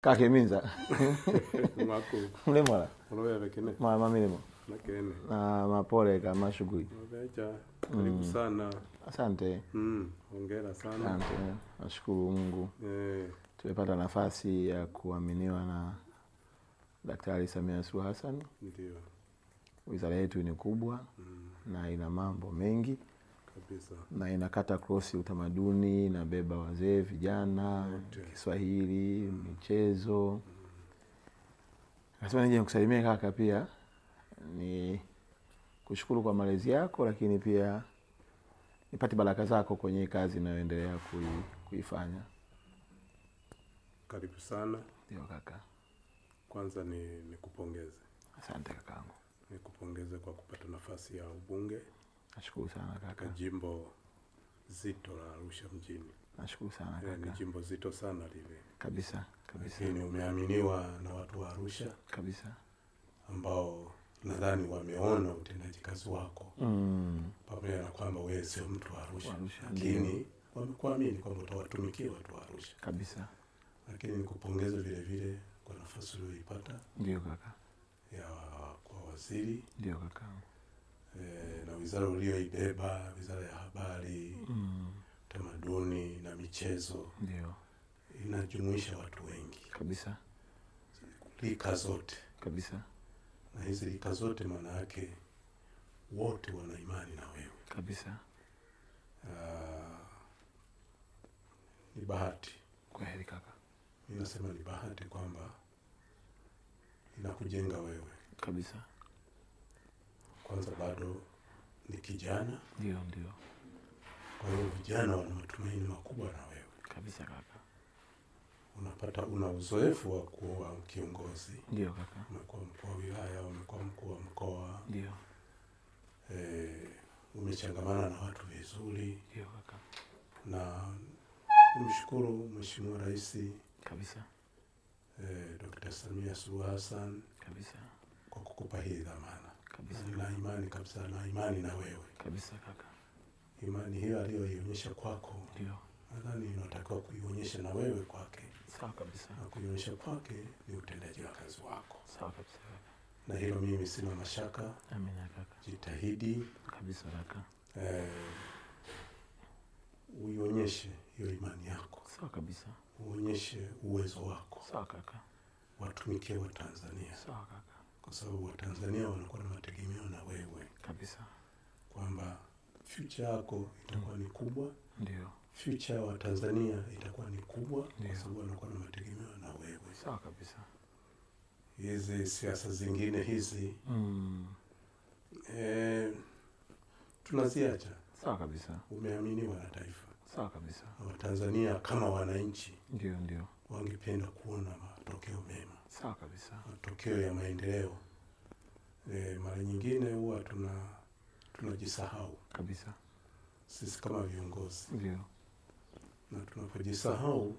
Kake minza. Mwako. Mlemola. Mloya bekene. Mama milimo. Nakene. Na mapole kama shughuli. Mbeja. Karibu sana. Asante. Hongera sana. Asante. Nashukuru Mungu. Tumepata nafasi ya kuaminiwa na Daktari Samia Suluhu Hassan. Ndio. Wizara yetu ni kubwa na ina mambo mengi. Kabisa. Na inakata cross utamaduni, inabeba wazee, vijana, Kiswahili, michezo. Nasema nije nikusalimie kaka pia, ni kushukuru kwa malezi yako, lakini pia nipate baraka zako kwenye kazi unayoendelea kuifanya. Karibu sana. Ndio kaka. Kwanza nikupongeze. Asante kakangu. Nikupongeze kwa kupata nafasi ya ubunge. Nashukuru sana kaka. Jimbo zito la Arusha mjini. Nashukuru sana kaka. Ni jimbo zito sana lile. Kabisa, kabisa. Lakini umeaminiwa na watu wa Arusha. Kabisa. Ambao nadhani wameona utendaji kazi wako. Pamoja na kwamba wewe sio mtu wa Arusha. Lakini wamekuamini kwamba utawatumikia watu wa Arusha. Kabisa. Lakini nikupongeze vile vile kwa nafasi uliyoipata. Ndio kaka. Ya kwa waziri. Ndio kaka. Na wizara uliyoibeba, wizara ya habari, tamaduni na michezo. Ndio. Inajumuisha watu wengi. Kabisa. Rika zote. Kabisa. Na hizi rika zote maana yake wote wana imani na wewe. Kabisa. Ni bahati. Kweli kaka. Mimi nasema ni bahati kwamba inakujenga wewe. Kabisa. Kwanza bado ni kijana. Ndio. Kwa hiyo vijana wana matumaini makubwa na wewe. Kabisa kaka. Una uzoefu wa kuwa kiongozi. Ndio kaka. Umekuwa mkuu wa wilaya, umekuwa mkuu wa mkoa. Ndio. Umechangamana na watu vizuri. Ndio kaka. Na nimshukuru Mheshimiwa Rais. Kabisa. Dr. Samia Suluhu Hassan. Kabisa. Kwa kukupa hii dhamana. Kabisa. Nina imani kabisa, na imani na wewe. Kabisa kaka. Imani hiyo aliyoionyesha kwako. Ndio. Nadhani unatakiwa kuionyesha na wewe kwake. Sawa kabisa. Na kuionyesha kwake ni utendaji wa kazi wako. Sawa kabisa kaka. Na hilo mimi sina mashaka. Amina kaka. Jitahidi kabisa kaka. Uionyeshe hiyo imani yako. Sawa kabisa. Uonyeshe uwezo wako. Sawa kaka. Watumikie wa Tanzania. Sawa kaka. Kwa sababu wa Tanzania wanakuwa na mategemeo na wewe. Kabisa. Kwamba future yako itakuwa ni kubwa. Ndio. Future wa Tanzania itakuwa ni kubwa. Kwa sababu wanakuwa na mategemeo na wewe. Sawa kabisa. Hizi siasa zingine hizi tunaziacha. Sawa kabisa. Umeaminiwa na taifa. Sawa kabisa. Wa Tanzania kama wananchi ndio wangependa kuona matokeo mema. Sawa kabisa. Matokeo ya maendeleo. Mara nyingine huwa tunajisahau kabisa. Sisi kama viongozi. Ndio. Na tunapojisahau